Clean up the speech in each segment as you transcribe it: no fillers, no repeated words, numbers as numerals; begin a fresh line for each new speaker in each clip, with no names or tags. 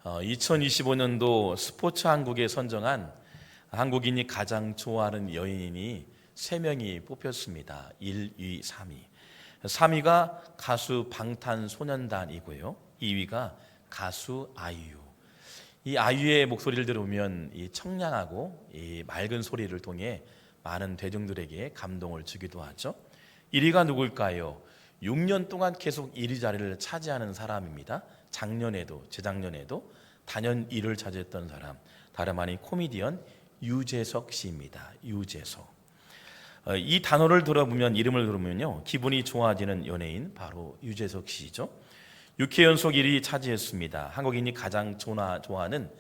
2025년도 스포츠 한국에 선정한 한국인이 가장 좋아하는 연예인이 3명이 뽑혔습니다. 1, 2, 3위. 3위가 가수 방탄소년단이고요. 2위가 가수 아이유. 이 아이유의 목소리를 들으면 이 청량하고 이 맑은 소리를 통해 많은 대중들에게 감동을 주기도 하죠. 1위가 누굴까요? 6년 동안 계속 1위 자리를 차지하는 사람입니다. 작년에도 재작년에도 단연 1위를 차지했던 사람, 다름 아닌 코미디언 유재석 씨입니다. 유재석. 이 단어를 들어보면, 이름을 들으면요, 기분이 좋아지는 연예인 바로 유재석 씨죠. 6회 연속 1위 차지했습니다. 한국인이 가장 좋아하는,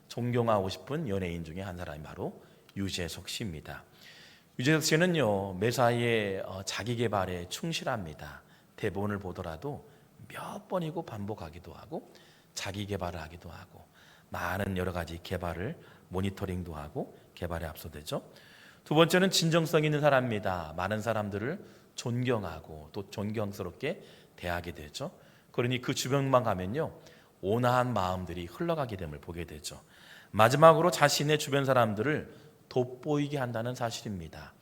존경하고 싶은 연예인 중에 한 사람이 바로 유재석 씨입니다. 유재석 씨는요, 매사에 자기 개발에 충실합니다. 대본을 보더라도 몇 번이고 반복하기도 하고 자기 개발을 하기도 하고 많은 여러 가지 개발을 모니터링도 하고 개발에 앞서대죠. 두 번째는 진정성 있는 사람입니다. 많은 사람들을 존경하고 또 존경스럽게 대하게 되죠. 그러니 그 주변만 가면요, 온화한 마음들이 흘러가게 됨을 보게 되죠. 마지막으로 자신의 주변 사람들을 돋보이게 한다는 사실입니다.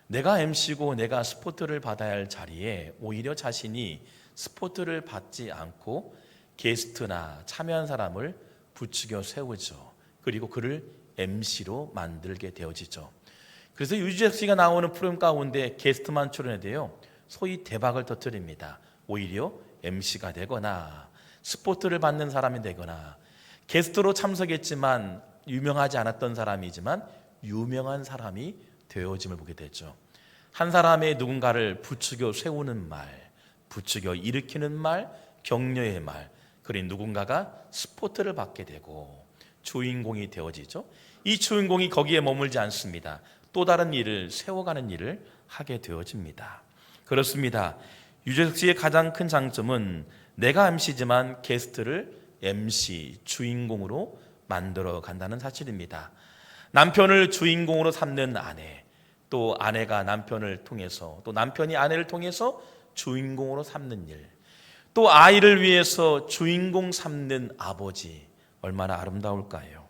내가 MC고 내가 스포트를 받아야 할 자리에 오히려 자신이 스포트를 받지 않고 게스트나 참여한 사람을 부추겨 세우죠. 그리고 그를 MC로 만들게 되어지죠. 그래서 유재석 씨가 나오는 프로그램 가운데 게스트만 출연해도요, 소위 대박을 터뜨립니다. 오히려 MC가 되거나 스포트를 받는 사람이 되거나 게스트로 참석했지만 유명하지 않았던 사람이지만 유명한 사람이 되어짐을 보게 되죠. 한 사람의 누군가를 부추겨 세우는 말, 부추겨 일으키는 말, 격려의 말, 그린 누군가가 스포트를 받게 되고 주인공이 되어지죠. 이 주인공이 거기에 머물지 않습니다. 또 다른 일을 세워가는 일을 하게 되어집니다. 그렇습니다. 유재석 씨의 가장 큰 장점은 내가 MC지만 게스트를 MC, 주인공으로 만들어 간다는 사실입니다. 남편을 주인공으로 삼는 아내, 또 아내가 남편을 통해서, 또 남편이 아내를 통해서 주인공으로 삼는 일, 또 아이를 위해서 주인공 삼는 아버지, 얼마나 아름다울까요?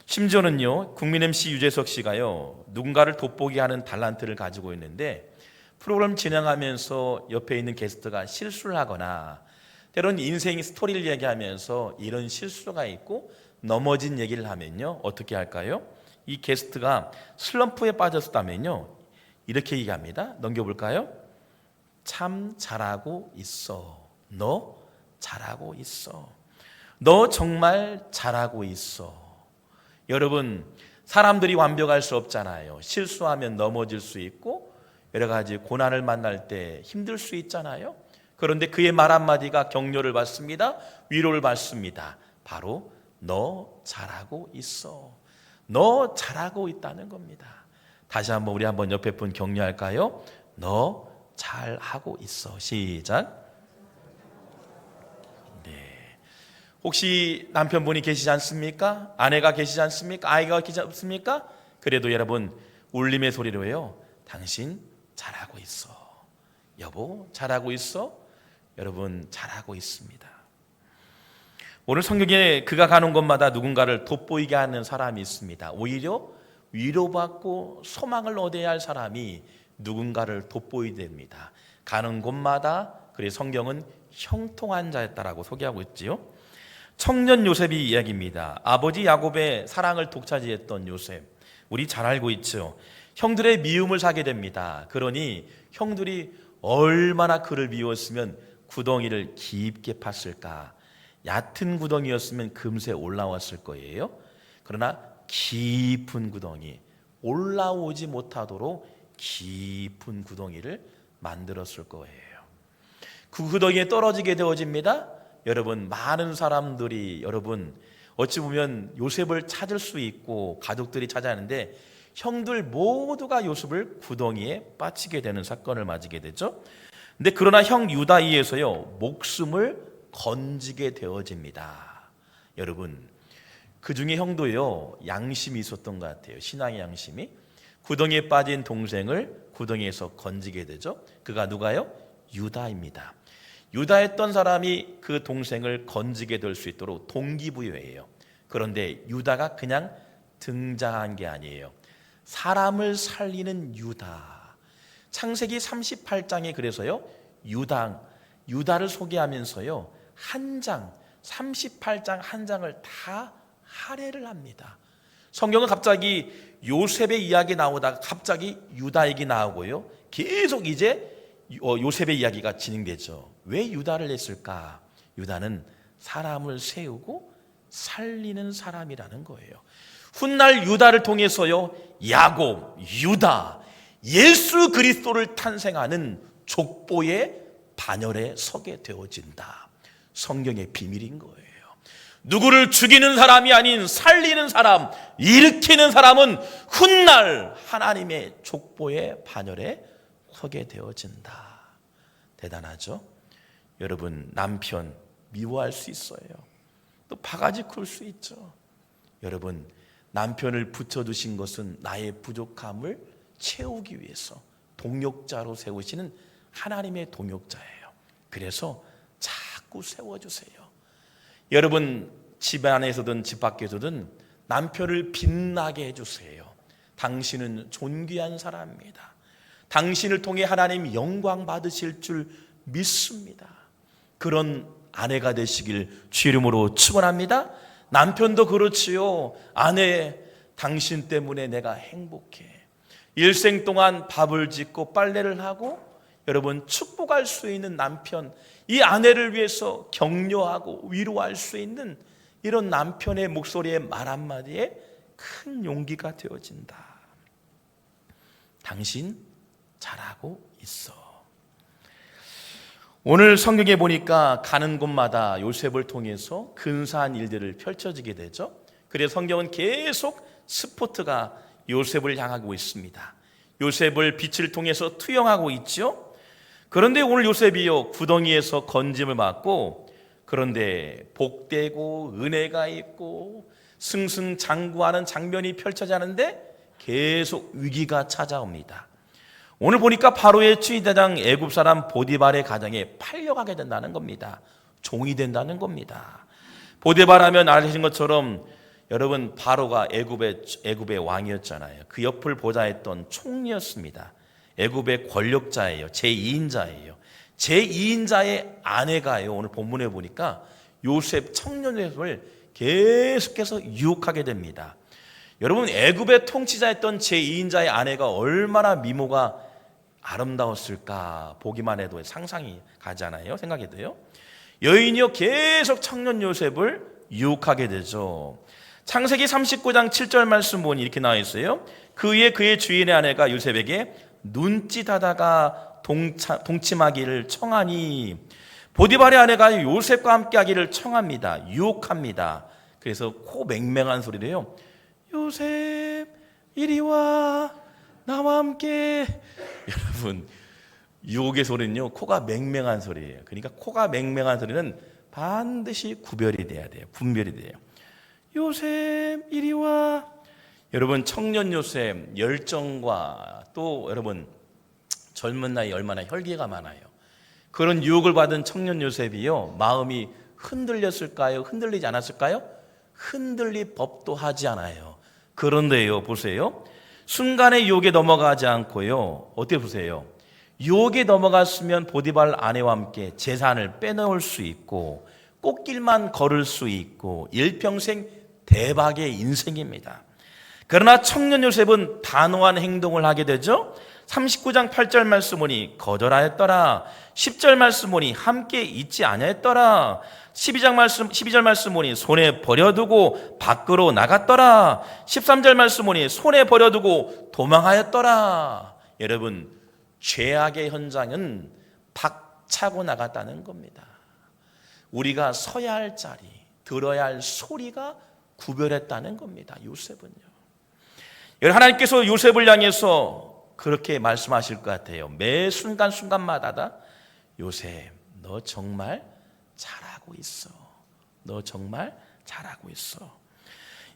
심지어는요, 국민 MC 유재석 씨가요, 누군가를 돋보게 하는 달란트를 가지고 있는데 프로그램 진행하면서 옆에 있는 게스트가 실수를 하거나 때로는 인생 스토리를 얘기하면서 이런 실수가 있고 넘어진 얘기를 하면요, 어떻게 할까요? 이 게스트가 슬럼프에 빠졌다면요, 이렇게 얘기합니다. 넘겨볼까요? 참 잘하고 있어. 너 잘하고 있어. 너 정말 잘하고 있어. 여러분, 사람들이 완벽할 수 없잖아요. 실수하면 넘어질 수 있고 여러 가지 고난을 만날 때 힘들 수 있잖아요. 그런데 그의 말 한마디가 격려를 받습니다. 위로를 받습니다. 바로 너 잘하고 있어. 너 잘하고 있다는 겁니다. 다시 한번 우리 한번 옆에 분 격려할까요? 너 잘하고 있어. 시작. 네. 혹시 남편분이 계시지 않습니까? 아내가 계시지 않습니까? 아이가 계시지 않습니까? 그래도 여러분, 울림의 소리로요, 당신 잘하고 있어. 여보 잘하고 있어. 여러분 잘하고 있습니다. 오늘 성경에 그가 가는 곳마다 누군가를 돋보이게 하는 사람이 있습니다. 오히려 위로받고 소망을 얻어야 할 사람이 누군가를 돋보이게 됩니다. 가는 곳마다, 그래서 성경은 형통한 자였다라고 소개하고 있지요. 청년 요셉이 이야기입니다. 아버지 야곱의 사랑을 독차지했던 요셉, 우리 잘 알고 있죠. 형들의 미움을 사게 됩니다. 그러니 형들이 얼마나 그를 미웠으면 구덩이를 깊게 팠을까. 얕은 구덩이였으면 금세 올라왔을 거예요. 그러나 깊은 구덩이, 올라오지 못하도록 깊은 구덩이를 만들었을 거예요. 그 구덩이에 떨어지게 되어집니다. 여러분, 많은 사람들이, 여러분, 어찌 보면 요셉을 찾을 수 있고 가족들이 찾아하는데 형들 모두가 요셉을 구덩이에 빠지게 되는 사건을 맞이게 되죠. 근데 그러나 형 유다이에서요, 목숨을 건지게 되어집니다. 여러분, 그 중에 형도요, 양심이 있었던 것 같아요. 신앙의 양심이. 구덩이에 빠진 동생을 구덩이에서 건지게 되죠. 그가 누가요? 유다입니다. 유다했던 사람이 그 동생을 건지게 될 수 있도록 동기부여해요. 그런데 유다가 그냥 등장한 게 아니에요. 사람을 살리는 유다. 창세기 38장에 그래서요, 유다를 소개하면서요, 38장 한 장을 다 할애를 합니다. 성경은 갑자기 요셉의 이야기 나오다가 갑자기 유다 얘기 나오고요, 계속 이제 요셉의 이야기가 진행되죠. 왜 유다를 냈을까? 유다는 사람을 세우고 살리는 사람이라는 거예요. 훗날 유다를 통해서요, 야곱, 유다, 예수 그리스도를 탄생하는 족보의 반열에 서게 되어진다. 성경의 비밀인 거예요. 누구를 죽이는 사람이 아닌 살리는 사람, 일으키는 사람은 훗날 하나님의 족보의 반열에 서게 되어진다. 대단하죠? 여러분, 남편 미워할 수 있어요. 또 바가지 굴 수 있죠. 여러분, 남편을 붙여두신 것은 나의 부족함을 채우기 위해서 동역자로 세우시는 하나님의 동역자예요. 그래서 자꾸 세워주세요. 여러분, 집 안에서든 집 밖에서든 남편을 빛나게 해주세요. 당신은 존귀한 사람입니다. 당신을 통해 하나님 영광 받으실 줄 믿습니다. 그런 아내가 되시길 주 이름으로 축원합니다. 남편도 그렇지요. 아내, 당신 때문에 내가 행복해. 일생 동안 밥을 짓고 빨래를 하고 여러분 축복할 수 있는 남편, 이 아내를 위해서 격려하고 위로할 수 있는 이런 남편의 목소리의 말 한마디에 큰 용기가 되어진다. 당신 잘하고 있어. 오늘 성경에 보니까 가는 곳마다 요셉을 통해서 근사한 일들을 펼쳐지게 되죠. 그래서 성경은 계속 스포트가 요셉을 향하고 있습니다. 요셉을 빛을 통해서 투영하고 있죠. 그런데 오늘 요셉이요, 구덩이에서 건짐을 받고, 그런데 복되고 은혜가 있고 승승장구하는 장면이 펼쳐지는데 계속 위기가 찾아옵니다. 오늘 보니까 바로의 추위대장 애굽 사람 보디발의 가정에 팔려가게 된다는 겁니다. 종이 된다는 겁니다. 보디발 하면 아시는 것처럼 여러분, 바로가 애굽의 왕이었잖아요. 그 옆을 보좌했던 총리였습니다. 애굽의 권력자예요. 제2인자예요. 제2인자의 아내가요, 오늘 본문에 보니까 요셉, 청년 요셉을 계속해서 유혹하게 됩니다. 여러분, 애굽의 통치자였던 제2인자의 아내가 얼마나 미모가 아름다웠을까 보기만 해도 상상이 가잖아요. 생각이 돼요. 여인이요, 계속 청년 요셉을 유혹하게 되죠. 창세기 39장 7절 말씀 보니 이렇게 나와 있어요. 그의 주인의 아내가 요셉에게 눈짓하다가 동침하기를 청하니, 보디발의 아내가 요셉과 함께하기를 청합니다. 유혹합니다. 그래서 코 맹맹한 소리래요. 요셉, 이리 와, 나와 함께. 여러분, 유혹의 소리는요, 코가 맹맹한 소리예요. 그러니까 코가 맹맹한 소리는 반드시 구별이 돼야 돼요. 분별이 돼요. 요셉, 이리 와. 여러분, 청년 요셉 열정과 또 여러분 젊은 나이 얼마나 혈기가 많아요. 그런 유혹을 받은 청년 요셉이요, 마음이 흔들렸을까요? 흔들리지 않았을까요? 흔들릴 법도 하지 않아요. 그런데요, 보세요. 순간의 유혹에 넘어가지 않고요, 어떻게 보세요? 유혹에 넘어갔으면 보디발 아내와 함께 재산을 빼놓을 수 있고 꽃길만 걸을 수 있고 일평생 대박의 인생입니다. 그러나 청년 요셉은 단호한 행동을 하게 되죠. 39장 8절 말씀 보니 거절하였더라. 10절 말씀 보니 함께 있지 아니하였더라. 12절 말씀 보니 손에 버려두고 밖으로 나갔더라. 13절 말씀 보니 손에 버려두고 도망하였더라. 여러분, 죄악의 현장은 박차고 나갔다는 겁니다. 우리가 서야 할 자리, 들어야 할 소리가 구별했다는 겁니다. 요셉은요. 하나님께서 요셉을 향해서 그렇게 말씀하실 것 같아요. 매 순간순간마다 요셉, 너 정말 잘하고 있어. 너 정말 잘하고 있어.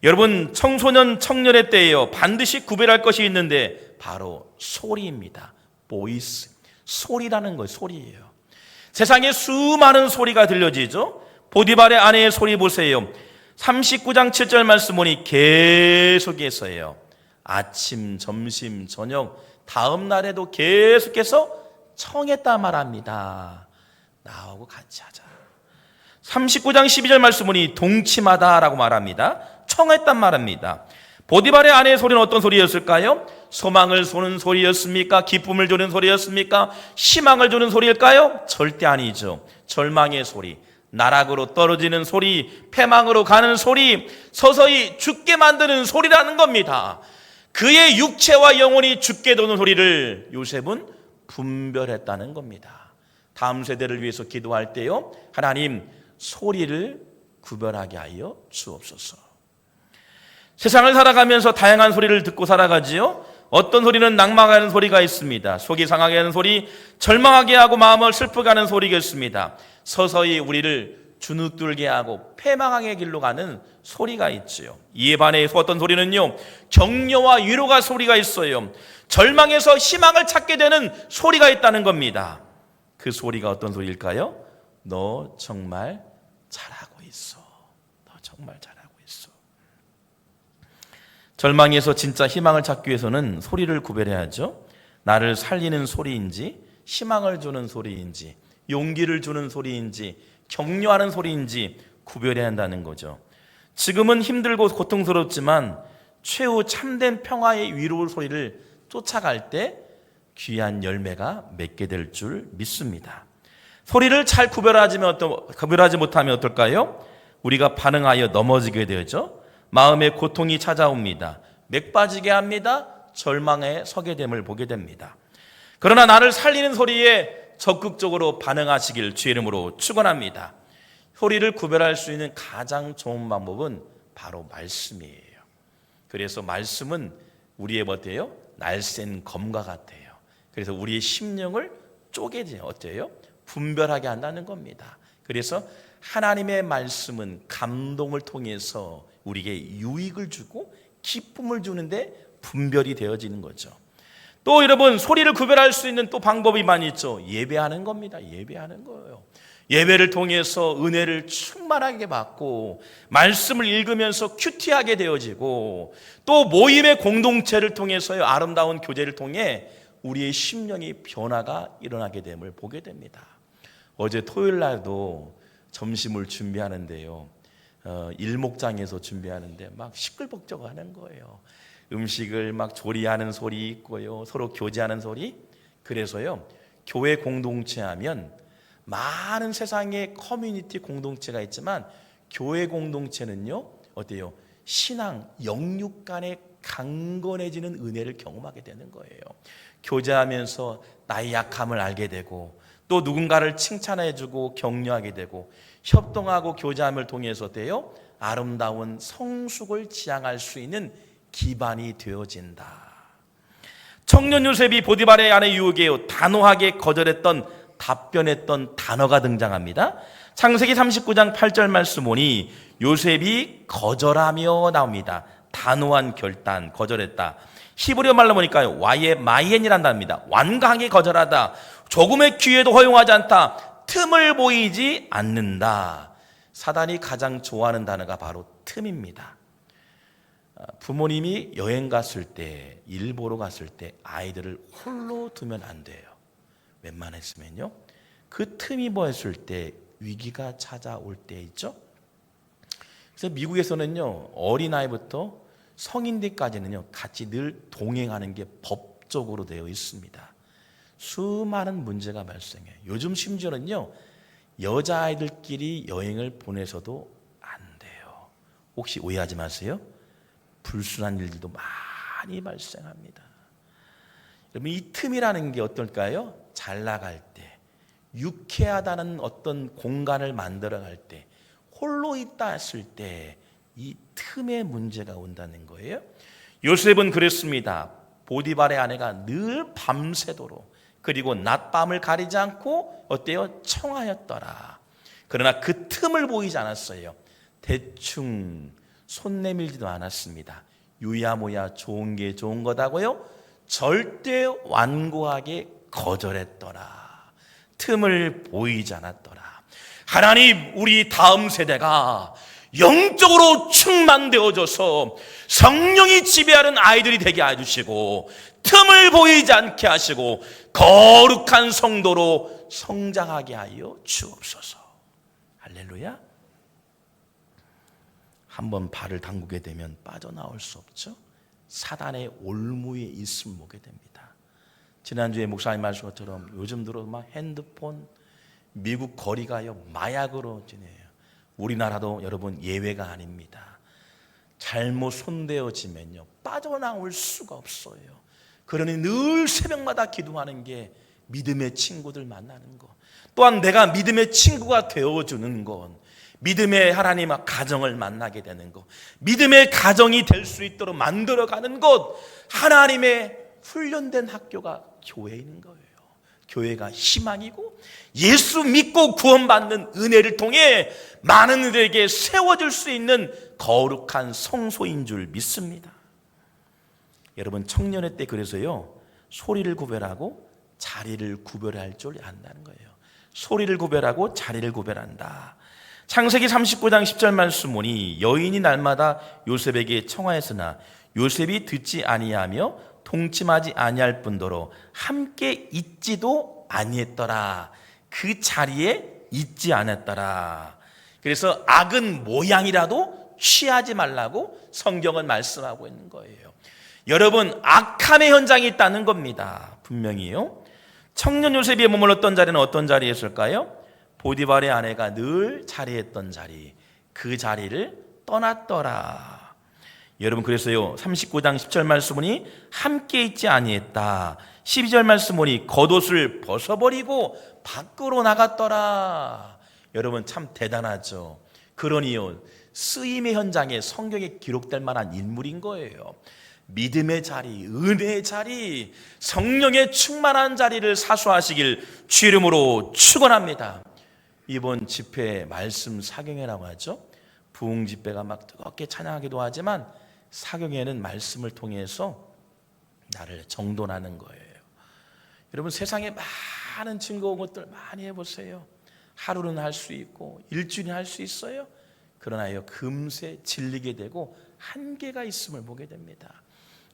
여러분, 청소년, 청년의 때에요, 반드시 구별할 것이 있는데 바로 소리입니다. 보이스, 소리라는 거예요. 소리예요. 세상에 수많은 소리가 들려지죠. 보디발의 아내의 소리 보세요. 39장 7절 말씀 보니 계속해서요. 아침, 점심, 저녁 다음 날에도 계속해서 청했다 말합니다. 나하고 같이 하자. 39장 12절 말씀 보니 동침하다라고 말합니다. 청했단 말합니다. 보디발의 아내의 소리는 어떤 소리였을까요? 소망을 쏘는 소리였습니까? 기쁨을 주는 소리였습니까? 희망을 주는 소리일까요? 절대 아니죠. 절망의 소리, 나락으로 떨어지는 소리, 패망으로 가는 소리, 서서히 죽게 만드는 소리라는 겁니다. 그의 육체와 영혼이 죽게 도는 소리를 요셉은 분별했다는 겁니다. 다음 세대를 위해서 기도할 때요, 하나님 소리를 구별하게 하여 주옵소서. 세상을 살아가면서 다양한 소리를 듣고 살아가지요. 어떤 소리는 낙망하는 소리가 있습니다. 속이 상하게 하는 소리, 절망하게 하고 마음을 슬프게 하는 소리겠습니다. 서서히 우리를 주눅들게 하고 패망하게 길로 가는 소리가 있지요. 이에 반해서 어떤 소리는요, 격려와 위로가 소리가 있어요. 절망에서 희망을 찾게 되는 소리가 있다는 겁니다. 그 소리가 어떤 소리일까요? 너 정말 잘하고 있어. 너 정말 잘하고 있어. 절망에서 진짜 희망을 찾기 위해서는 소리를 구별해야죠. 나를 살리는 소리인지, 희망을 주는 소리인지, 용기를 주는 소리인지, 격려하는 소리인지 구별해야 한다는 거죠. 지금은 힘들고 고통스럽지만 최후 참된 평화의 위로의 소리를 쫓아갈 때 귀한 열매가 맺게 될 줄 믿습니다. 소리를 잘 구별하지 못하면 어떨까요? 우리가 반응하여 넘어지게 되죠. 마음의 고통이 찾아옵니다. 맥 빠지게 합니다. 절망에 서게 됨을 보게 됩니다. 그러나 나를 살리는 소리에 적극적으로 반응하시길 주의 이름으로 축원합니다. 소리를 구별할 수 있는 가장 좋은 방법은 바로 말씀이에요. 그래서 말씀은 우리의 어때요? 날쌘 검과 같아요. 그래서 우리의 심령을 쪼개져 어때요? 분별하게 한다는 겁니다. 그래서 하나님의 말씀은 감동을 통해서 우리에게 유익을 주고 기쁨을 주는데 분별이 되어지는 거죠. 또 여러분, 소리를 구별할 수 있는 또 방법이 많이 있죠. 예배하는 겁니다. 예배하는 거예요. 예배를 통해서 은혜를 충만하게 받고 말씀을 읽으면서 큐티하게 되어지고 또 모임의 공동체를 통해서요, 아름다운 교제를 통해 우리의 심령이 변화가 일어나게 됨을 보게 됩니다. 어제 토요일 날도 점심을 준비하는데요, 일목장에서 준비하는데 막 시끌벅적하는 거예요. 음식을 막 조리하는 소리 있고요, 서로 교제하는 소리. 그래서요, 교회 공동체 하면 많은 세상의 커뮤니티 공동체가 있지만 교회 공동체는요, 어때요? 신앙, 영육 간에 강건해지는 은혜를 경험하게 되는 거예요. 교제하면서 나의 약함을 알게 되고 또 누군가를 칭찬해주고 격려하게 되고 협동하고 교제함을 통해서 어때요? 아름다운 성숙을 지향할 수 있는 기반이 되어진다. 청년 요셉이 보디발의 아내 유혹에 단호하게 거절했던, 답변했던 단어가 등장합니다. 창세기 39장 8절 말씀 보니 요셉이 거절하며 나옵니다. 단호한 결단, 거절했다. 히브리어 말로 보니까 와예 마이엔이란다 합니다. 완강하게 거절하다. 조금의 기회도 허용하지 않다. 틈을 보이지 않는다. 사단이 가장 좋아하는 단어가 바로 틈입니다. 부모님이 여행 갔을 때, 일 보러 갔을 때 아이들을 홀로 두면 안 돼요. 웬만했으면요. 그 틈이 보였을 때 위기가 찾아올 때 있죠. 그래서 미국에서는요, 어린아이부터 성인들까지는요, 같이 늘 동행하는 게 법적으로 되어 있습니다. 수많은 문제가 발생해요. 요즘 심지어는요, 여자아이들끼리 여행을 보내서도 안 돼요. 혹시 오해하지 마세요. 불순한 일들도 많이 발생합니다. 여러분, 이 틈이라는 게 어떨까요? 잘 나갈 때, 유쾌하다는 어떤 공간을 만들어갈 때, 홀로 있다 했을 때 이 틈에 문제가 온다는 거예요. 요셉은 그랬습니다. 보디발의 아내가 늘 밤새도록 그리고 낮밤을 가리지 않고 어때요? 청하였더라. 그러나 그 틈을 보이지 않았어요. 대충 손 내밀지도 않았습니다. 유야무야 좋은 게 좋은 거다고요? 절대 완고하게 거절했더라. 틈을 보이지 않았더라. 하나님, 우리 다음 세대가 영적으로 충만되어져서 성령이 지배하는 아이들이 되게 해주시고 틈을 보이지 않게 하시고 거룩한 성도로 성장하게 하여 주옵소서. 할렐루야. 한번 발을 담그게 되면 빠져나올 수 없죠. 사단의 올무에 있음을 보게 됩니다. 지난주에 목사님 말씀 것처럼 요즘 들어 막 핸드폰, 미국 거리가요 마약으로 지내요. 우리나라도 여러분 예외가 아닙니다. 잘못 손대어지면요 빠져나올 수가 없어요. 그러니 늘 새벽마다 기도하는 게 믿음의 친구들 만나는 것, 또한 내가 믿음의 친구가 되어주는 것, 믿음의 하나님과 가정을 만나게 되는 것, 믿음의 가정이 될 수 있도록 만들어가는 것, 하나님의 훈련된 학교가 교회인 거예요. 교회가 희망이고 예수 믿고 구원받는 은혜를 통해 많은 이들에게 세워질 수 있는 거룩한 성소인 줄 믿습니다. 여러분, 청년회 때 그래서요 소리를 구별하고 자리를 구별할 줄 안다는 거예요. 소리를 구별하고 자리를 구별한다. 창세기 39장 10절 말씀 보니 여인이 날마다 요셉에게 청하였으나 요셉이 듣지 아니하며 동침하지 아니할 뿐더러 함께 있지도 아니했더라. 그 자리에 있지 않았더라. 그래서 악은 모양이라도 취하지 말라고 성경은 말씀하고 있는 거예요. 여러분, 악함의 현장이 있다는 겁니다. 분명히요. 청년 요셉이 머물렀던 자리는 어떤 자리였을까요? 보디발의 아내가 늘 자리했던 자리, 그 자리를 떠났더라. 여러분, 그래서요 39장 10절 말씀 보니 함께 있지 아니했다. 12절 말씀 보니 겉옷을 벗어버리고 밖으로 나갔더라. 여러분, 참 대단하죠. 그러니요 쓰임의 현장에 성경에 기록될 만한 인물인 거예요. 믿음의 자리, 은혜의 자리, 성령의 충만한 자리를 사수하시길 주 이름으로 축원합니다. 이번 집회 말씀 사경회라고 하죠. 부흥 집회가 막 뜨겁게 찬양하기도 하지만 사경회는 말씀을 통해서 나를 정돈하는 거예요. 여러분, 세상에 많은 증거온 것들 많이 해보세요. 하루는 할 수 있고 일주일은 할 수 있어요. 그러나요 금세 질리게 되고 한계가 있음을 보게 됩니다.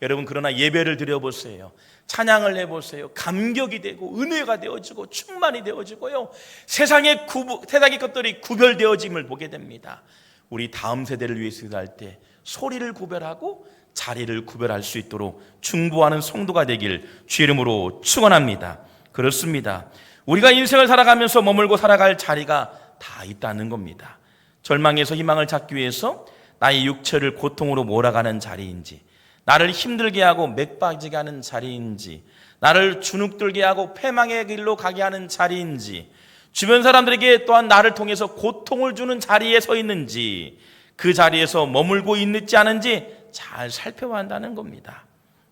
여러분, 그러나 예배를 드려보세요. 찬양을 해보세요. 감격이 되고 은혜가 되어지고 충만이 되어지고요 세상의 것들이 구별되어짐을 보게 됩니다. 우리 다음 세대를 위해서 기도할 때 소리를 구별하고 자리를 구별할 수 있도록 중보하는 성도가 되길 주 이름으로 축원합니다. 그렇습니다. 우리가 인생을 살아가면서 머물고 살아갈 자리가 다 있다는 겁니다. 절망에서 희망을 찾기 위해서 나의 육체를 고통으로 몰아가는 자리인지, 나를 힘들게 하고 맥빠지게 하는 자리인지, 나를 주눅들게 하고 패망의 길로 가게 하는 자리인지, 주변 사람들에게 또한 나를 통해서 고통을 주는 자리에 서 있는지, 그 자리에서 머물고 있는지 않은지 잘 살펴봐야 한다는 겁니다.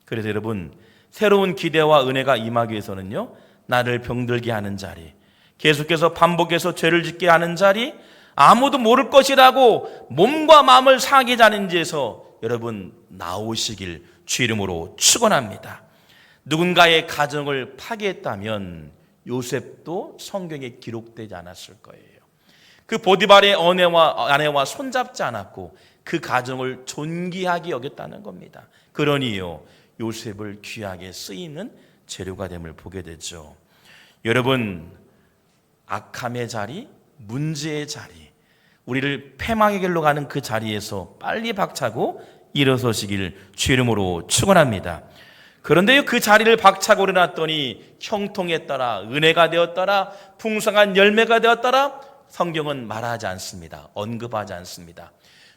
그래서 여러분, 새로운 기대와 은혜가 임하기 위해서는요 나를 병들게 하는 자리, 계속해서 반복해서 죄를 짓게 하는 자리, 아무도 모를 것이라고 몸과 마음을 상하게 하는 데에서 여러분 나오시길 주 이름으로 축원합니다. 누군가의 가정을 파괴했다면 요셉도 성경에 기록되지 않았을 거예요. 그 보디발의 아내와 손잡지 않았고 그 가정을 존귀하게 여겼다는 겁니다. 그러니요 요셉을 귀하게 쓰이는 재료가 됨을 보게 되죠. 여러분, 악함의 자리, 문제의 자리, 우리를 패망의 길로 가는 그 자리에서 빨리 박차고 일어서시길 주 이름으로 축원합니다. 그런데 그 자리를 박차고 일어났더니 형통했더라, 은혜가 되었더라, 풍성한 열매가 되었더라, 성경은 말하지 않습니다. 언급하지 않습니다.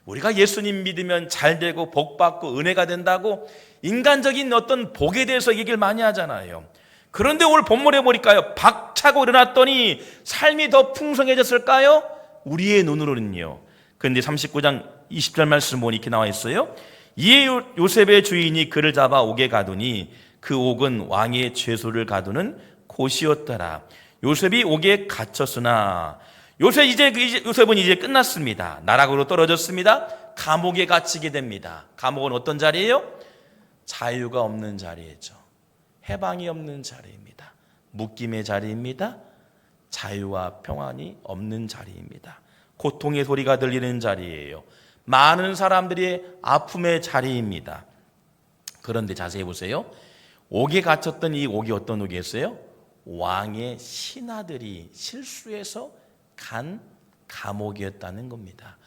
우리가 예수님 믿으면 잘 되고 복 받고 은혜가 된다고 인간적인 어떤 복에 대해서 얘기를 많이 하잖아요. 그런데 오늘 본문에 보니까요 박차고 일어났더니 삶이 더 풍성해졌을까요? 우리의 눈으로는요. 그런데 39장 20절 말씀 보니 이렇게 나와 있어요. 이에 요셉의 주인이 그를 잡아 옥에 가두니 그 옥은 왕의 죄소를 가두는 곳이었더라. 요셉이 옥에 갇혔으나 요셉은 이제 끝났습니다. 나락으로 떨어졌습니다. 감옥에 갇히게 됩니다. 감옥은 어떤 자리예요? 자유가 없는 자리죠. 해방이 없는 자리입니다. 묶임의 자리입니다. 자유와 평안이 없는 자리입니다. 고통의 소리가 들리는 자리예요. 많은 사람들이 아픔의 자리입니다. 그런데 자세히 보세요. 옥에 갇혔던 이 옥이 어떤 옥이었어요? 왕의 신하들이 실수해서 간 감옥이었다는 겁니다.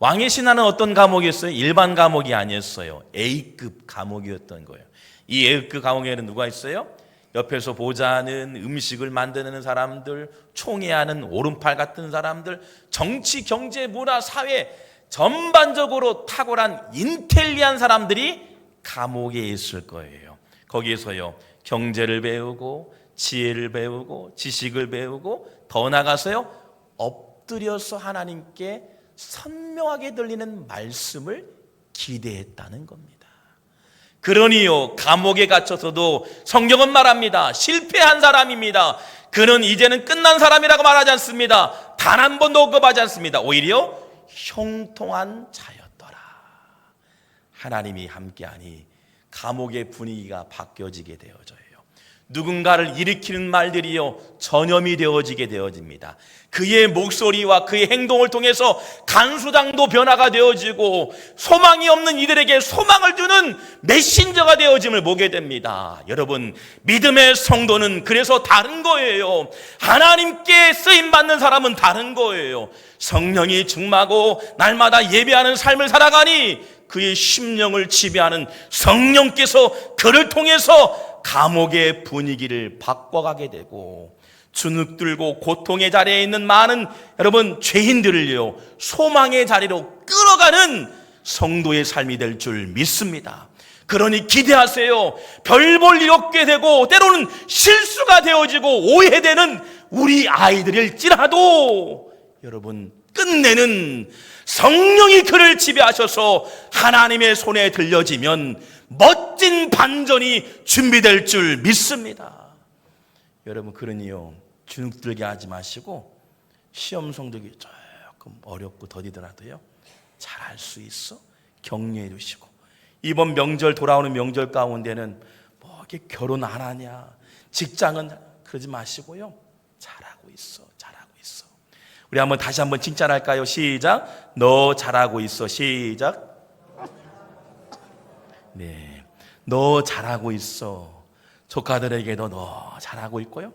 왕의 신하는 어떤 감옥이었어요? 일반 감옥이 아니었어요. A급 감옥이었던 거예요. 이 A급 감옥에는 누가 있어요? 옆에서 보좌하는, 음식을 만드는 사람들, 총애하는 오른팔 같은 사람들, 정치, 경제, 문화, 사회 전반적으로 탁월한 인텔리한 사람들이 감옥에 있을 거예요. 거기에서요, 경제를 배우고 지혜를 배우고 지식을 배우고 더 나아가서요, 엎드려서 하나님께 선명하게 들리는 말씀을 기대했다는 겁니다. 그러니요, 감옥에 갇혀서도 성경은 말합니다. 실패한 사람입니다. 그는 이제는 끝난 사람이라고 말하지 않습니다. 단 한 번도 언급하지 않습니다. 오히려 형통한 자였더라. 하나님이 함께하니 감옥의 분위기가 바뀌어지게 되어져요. 누군가를 일으키는 말들이요, 전염이 되어지게 되어집니다. 그의 목소리와 그의 행동을 통해서 간수당도 변화가 되어지고 소망이 없는 이들에게 소망을 주는 메신저가 되어짐을 보게 됩니다. 여러분, 믿음의 성도는 그래서 다른 거예요. 하나님께 쓰임받는 사람은 다른 거예요. 성령이 충만하고 날마다 예배하는 삶을 살아가니 그의 심령을 지배하는 성령께서 그를 통해서 감옥의 분위기를 바꿔가게 되고, 주눅들고 고통의 자리에 있는 많은 여러분 죄인들을요, 소망의 자리로 끌어가는 성도의 삶이 될 줄 믿습니다. 그러니 기대하세요. 별 볼 일 없게 되고 때로는 실수가 되어지고 오해되는 우리 아이들일지라도 여러분, 끝내는 성령이 그를 지배하셔서 하나님의 손에 들려지면 멋진 반전이 준비될 줄 믿습니다. 여러분, 그러니요, 주눅들게 하지 마시고 시험 성적이 조금 어렵고 더디더라도요, 잘할 수 있어 격려해 주시고, 이번 명절, 돌아오는 명절 가운데는 뭐 이렇게 결혼 안 하냐, 직장은, 그러지 마시고요, 잘하고 있어, 잘하고 있어. 우리 한번 다시 한번 칭찬할까요? 시작. 너 잘하고 있어. 시작. 네, 너 잘하고 있어. 조카들에게도 너 잘하고 있고요,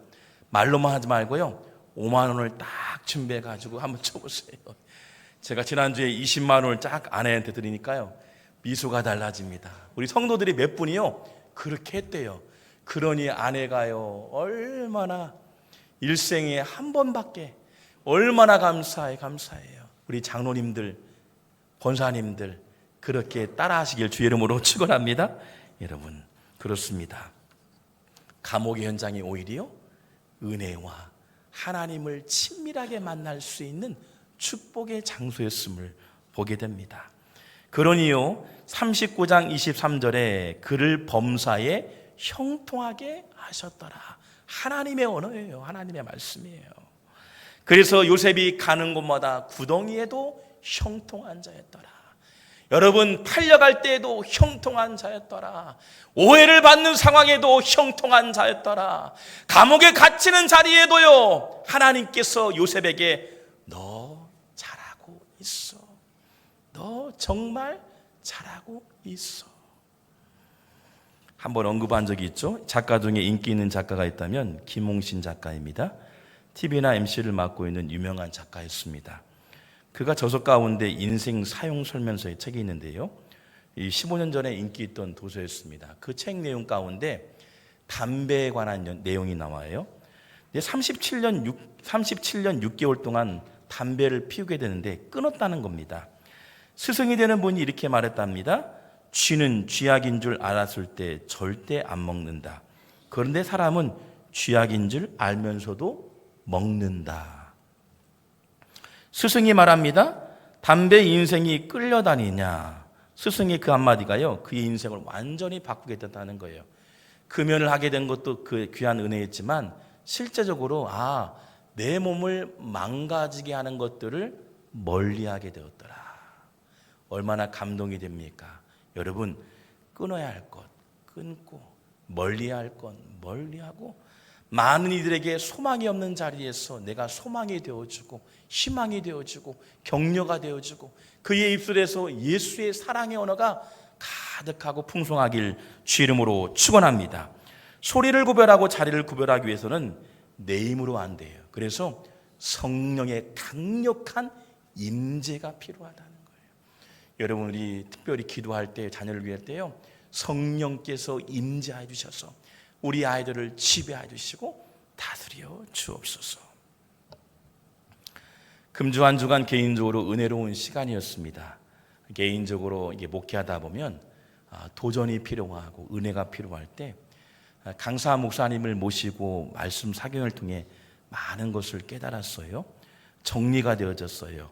말로만 하지 말고요, 5만 원을 딱 준비해가지고 한번 쳐보세요. 제가 지난주에 20만 원을 딱 아내한테 드리니까요, 미소가 달라집니다. 우리 성도들이 몇 분이요, 그렇게 했대요. 그러니 아내가요, 얼마나 일생에 한 번밖에, 얼마나 감사해요. 우리 장로님들, 권사님들 그렇게 따라하시길 주의 이름으로 축원합니다. 여러분, 그렇습니다. 감옥의 현장이 오히려 은혜와 하나님을 친밀하게 만날 수 있는 축복의 장소였음을 보게 됩니다. 그러니요, 39장 23절에 그를 범사에 형통하게 하셨더라. 하나님의 언어예요. 하나님의 말씀이에요. 그래서 요셉이 가는 곳마다 구덩이에도 형통한 자였더라. 여러분, 팔려갈 때에도 형통한 자였더라. 오해를 받는 상황에도 형통한 자였더라. 감옥에 갇히는 자리에도요, 하나님께서 요셉에게 너 잘하고 있어. 너 정말 잘하고 있어. 한번 언급한 적이 있죠. 작가 중에 인기 있는 작가가 있다면 김홍신 작가입니다. TV나 MC를 맡고 있는 유명한 작가였습니다. 그가 저서 가운데 인생 사용 설명서의 책이 있는데요, 이 15년 전에 인기 있던 도서였습니다. 그 책 내용 가운데 담배에 관한 내용이 나와요. 37년 6개월 동안 담배를 피우게 되는데 끊었다는 겁니다. 스승이 되는 분이 이렇게 말했답니다. 쥐는 쥐약인 줄 알았을 때 절대 안 먹는다. 그런데 사람은 쥐약인 줄 알면서도 먹는다. 스승이 말합니다. 담배 인생이 끌려다니냐. 스승의 그 한마디가요, 그의 인생을 완전히 바꾸게 됐다는 거예요. 금연을 하게 된 것도 그 귀한 은혜였지만 실제적으로 내 몸을 망가지게 하는 것들을 멀리하게 되었더라. 얼마나 감동이 됩니까? 여러분, 끊어야 할 것 끊고 멀리해야 할 건 멀리하고 많은 이들에게 소망이 없는 자리에서 내가 소망이 되어주고 희망이 되어주고 격려가 되어주고 그의 입술에서 예수의 사랑의 언어가 가득하고 풍성하길 주 이름으로 축원합니다. 소리를 구별하고 자리를 구별하기 위해서는 내 힘으로 안 돼요. 그래서 성령의 강력한 임재가 필요하다는 거예요. 여러분, 우리 특별히 기도할 때, 자녀를 위할 때요, 성령께서 임재해 주셔서 우리 아이들을 지배해 주시고 다스려 주옵소서. 금주 한 주간 개인적으로 은혜로운 시간이었습니다. 개인적으로 이게 목회하다 보면 도전이 필요하고 은혜가 필요할 때 강사 목사님을 모시고 말씀 사경을 통해 많은 것을 깨달았어요. 정리가 되어졌어요.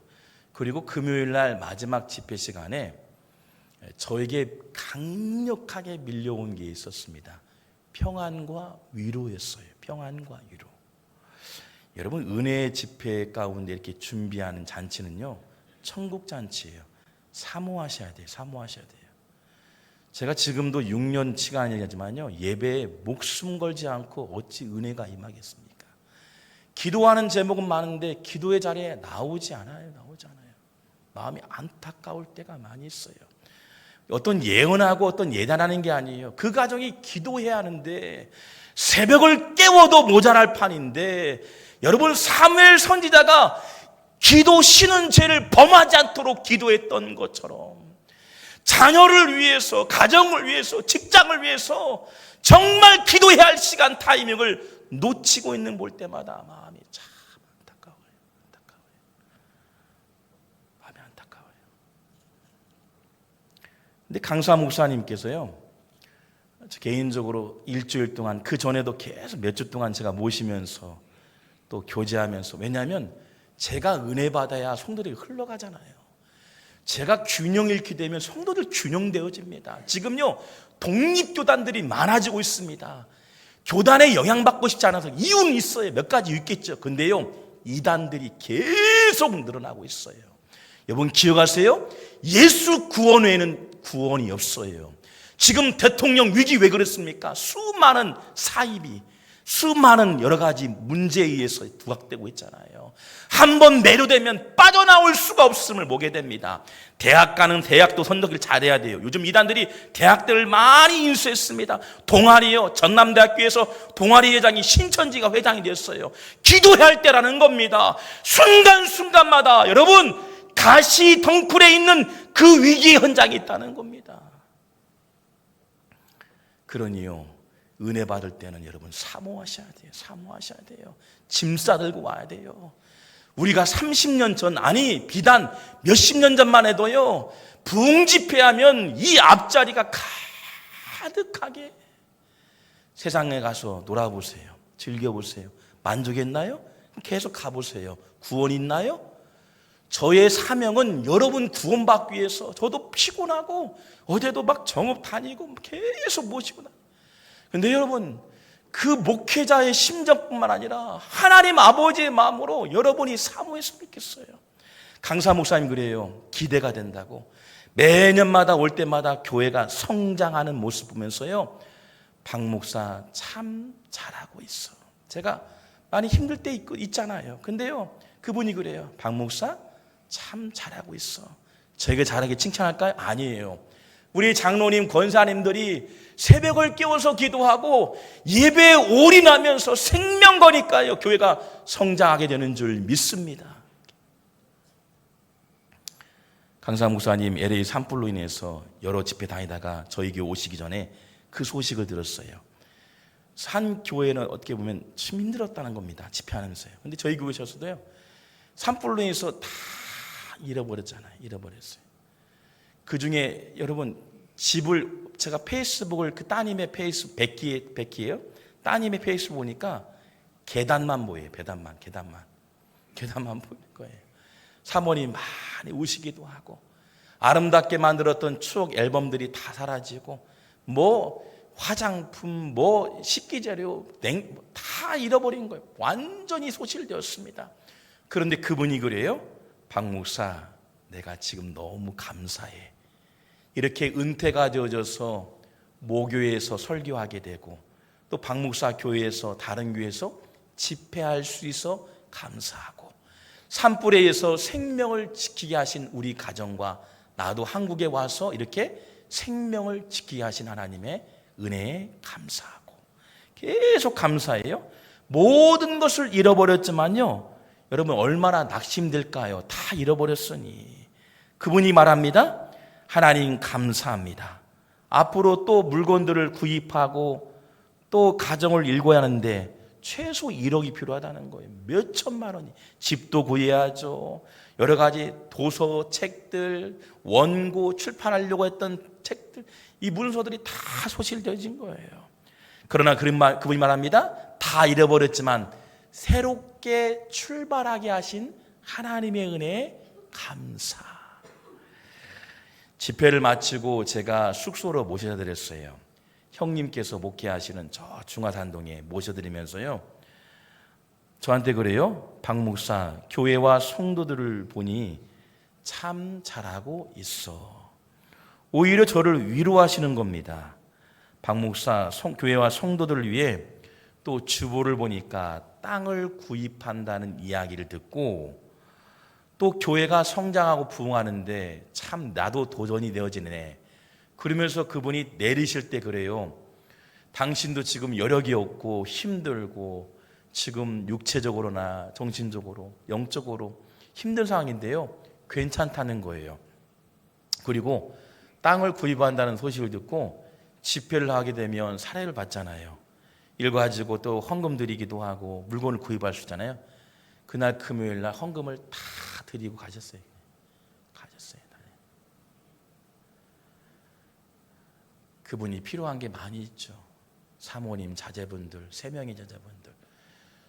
그리고 금요일 날 마지막 집회 시간에 저에게 강력하게 밀려온 게 있었습니다. 평안과 위로였어요. 평안과 위로. 여러분, 은혜의 집회 가운데 이렇게 준비하는 잔치는요, 천국 잔치예요. 사모하셔야 돼요. 사모하셔야 돼요. 제가 지금도 6년 시간이지만요, 예배에 목숨 걸지 않고 어찌 은혜가 임하겠습니까? 기도하는 제목은 많은데 기도의 자리에 나오지 않아요. 마음이 안타까울 때가 많이 있어요. 어떤 예언하고 어떤 예단하는 게 아니에요. 그 가정이 기도해야 하는데 새벽을 깨워도 모자랄 판인데, 여러분, 사무엘 선지자가 기도 쉬는 죄를 범하지 않도록 기도했던 것처럼 자녀를 위해서, 가정을 위해서, 직장을 위해서 정말 기도해야 할 시간, 타이밍을 놓치고 있는 볼 때마다 마음이 참 안타까워요. 마음이 안타까워요. 근데 강사 목사님께서요, 개인적으로 일주일 동안, 그 전에도 계속 몇 주 동안 제가 모시면서 또 교제하면서, 왜냐하면 제가 은혜 받아야 성도들이 흘러가잖아요. 제가 균형 잃게 되면 성도들 균형되어집니다. 지금요, 독립교단들이 많아지고 있습니다. 교단에 영향받고 싶지 않아서, 이유는 있어요. 몇 가지 있겠죠. 근데요, 이단들이 계속 늘어나고 있어요. 여러분 기억하세요? 예수 구원 외에는 구원이 없어요. 지금 대통령 위기 왜 그랬습니까? 수많은 사입이, 수많은 여러 가지 문제에 의해서 부각되고 있잖아요. 한번 매료되면 빠져나올 수가 없음을 보게 됩니다. 대학 가는 대학도 선택을 잘해야 돼요. 요즘 이단들이 대학들을 많이 인수했습니다. 동아리요, 전남대학교에서 동아리 회장이 신천지가 회장이 됐어요. 기도해야 할 때라는 겁니다. 순간순간마다 여러분, 가시 덩굴에 있는 그 위기의 현장이 있다는 겁니다. 그러니요, 은혜 받을 때는 여러분 사모하셔야 돼요. 사모하셔야 돼요. 짐 싸들고 와야 돼요. 우리가 30년 전, 아니 비단 몇십 년 전만 해도요, 부흥 집회하면 이 앞자리가 가득하게, 세상에 가서 놀아보세요. 즐겨보세요. 만족했나요? 계속 가보세요. 구원 있나요? 저의 사명은 여러분 구원받기 위해서, 저도 피곤하고 어제도 막 정읍 다니고 계속 모시고 다니고. 근데 여러분, 그 목회자의 심정뿐만 아니라 하나님 아버지의 마음으로 여러분이 사모했으면 좋겠어요. 강사 목사님 그래요. 기대가 된다고. 매년마다 올 때마다 교회가 성장하는 모습 보면서요, 박 목사 참 잘하고 있어. 제가 많이 힘들 때 있잖아요. 근데요, 그분이 그래요. 박 목사 참 잘하고 있어. 저에게 잘하게 칭찬할까요? 아니에요. 우리 장로님, 권사님들이 새벽을 깨워서 기도하고 예배에 올인하면서 생명 거니까요, 교회가 성장하게 되는 줄 믿습니다. 강사 목사님 LA 산불로 인해서 여러 집회 다니다가 저희 교회 오시기 전에 그 소식을 들었어요. 한 교회는 어떻게 보면 참 힘들었다는 겁니다. 집회하면서요. 근데 저희 교회 오셔서도요, 산불로 인해서 다 잃어버렸잖아요. 잃어버렸어요. 그 중에 여러분, 집을, 제가 페이스북을, 그 따님의 페이스북, 베키예요. 따님의 페이스북 보니까 계단만 보여요. 계단만 보이는 거예요. 사모님 많이 우시기도 하고, 아름답게 만들었던 추억 앨범들이 다 사라지고, 뭐 화장품, 뭐 식기재료 다 잃어버린 거예요. 완전히 소실되었습니다. 그런데 그분이 그래요. 박 목사, 내가 지금 너무 감사해. 이렇게 은퇴가 되어져서 모교에서 설교하게 되고 또 박목사 교회에서 다른 교회에서 집회할 수 있어 감사하고, 산불에서 생명을 지키게 하신 우리 가정과 나도 한국에 와서 이렇게 생명을 지키게 하신 하나님의 은혜에 감사하고, 계속 감사해요. 모든 것을 잃어버렸지만요, 여러분 얼마나 낙심될까요? 다 잃어버렸으니. 그분이 말합니다. 하나님 감사합니다. 앞으로 또 물건들을 구입하고 또 가정을 일궈야 하는데 최소 1억이 필요하다는 거예요. 몇 천만 원이. 집도 구해야죠. 여러 가지 도서, 책들, 원고, 출판하려고 했던 책들, 이 문서들이 다 소실되어진 거예요. 그러나 그분이 말합니다. 다 잃어버렸지만 새롭게 출발하게 하신 하나님의 은혜에 감사. 집회를 마치고 제가 숙소로 모셔드렸어요. 형님께서 목회하시는 저 중화산동에 모셔드리면서요, 저한테 그래요. 박 목사, 교회와 성도들을 보니 참 잘하고 있어. 오히려 저를 위로하시는 겁니다. 박 목사, 교회와 성도들을 위해 또 주보를 보니까 땅을 구입한다는 이야기를 듣고, 또 교회가 성장하고 부흥하는데 참 나도 도전이 되어지네. 그러면서 그분이 내리실 때 그래요. 당신도 지금 여력이 없고 힘들고 지금 육체적으로나 정신적으로 영적으로 힘든 상황인데요, 괜찮다는 거예요. 그리고 땅을 구입한다는 소식을 듣고 집회를 하게 되면 사례를 받잖아요. 이거 가지고 또 헌금 드리기도 하고 물건을 구입할 수 있잖아요. 그날 금요일 날 헌금을 다 드리고 가셨어요. 그분이 필요한 게 많이 있죠. 사모님, 자제분들, 3명의 자제분들,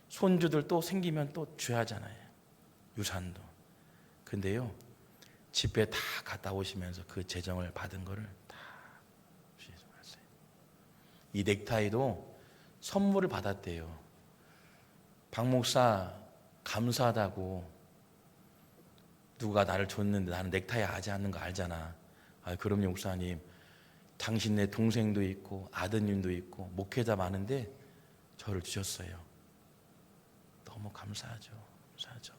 손주들 또 생기면 또 줘야 하잖아요. 유산도. 근데요, 집회 다 갔다 오시면서 그 재정을 받은 거를 다 주셨어요. 이 넥타이도 선물을 받았대요. 박 목사 감사하다고, 누가 나를 줬는데 나는 넥타이 하지 않는 거 알잖아. 아, 그럼요 목사님. 당신네 동생도 있고 아드님도 있고 목회자 많은데 저를 주셨어요. 너무 감사하죠. 감사하죠.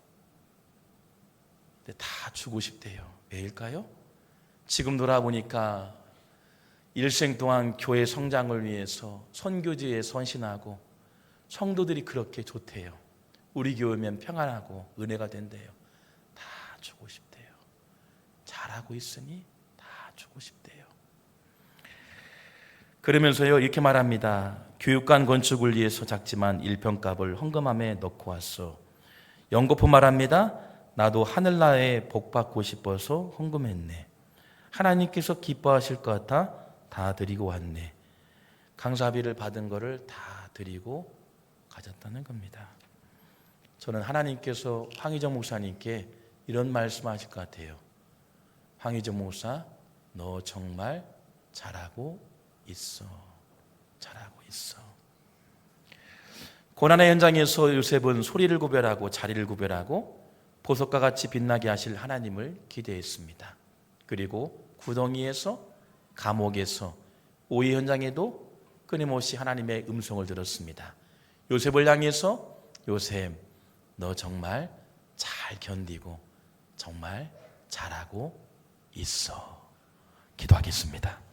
근데 다 주고 싶대요. 왜일까요? 지금 돌아보니까 일생 동안 교회 성장을 위해서 선교지에 헌신하고 성도들이 그렇게 좋대요. 우리 교회면 평안하고 은혜가 된대요. 다 주고 싶대요. 잘하고 있으니 다 주고 싶대요. 그러면서요 이렇게 말합니다. 교육관 건축을 위해서 작지만 일평값을 헌금함에 넣고 왔어. 연거푸 말합니다. 나도 하늘나라에 복받고 싶어서 헌금했네. 하나님께서 기뻐하실 것 같아 다 드리고 왔네. 강사비를 받은 거를 다 드리고 가졌다는 겁니다. 저는 하나님께서 황희정 목사님께 이런 말씀하실 것 같아요. 황희정 목사, 너 정말 잘하고 있어. 잘하고 있어. 고난의 현장에서 요셉은 소리를 구별하고 자리를 구별하고 보석과 같이 빛나게 하실 하나님을 기대했습니다. 그리고 구덩이에서, 감옥에서, 오해 현장에도 끊임없이 하나님의 음성을 들었습니다. 요셉을 향해서 요셉, 너 정말 잘 견디고 정말 잘하고 있어. 기도하겠습니다.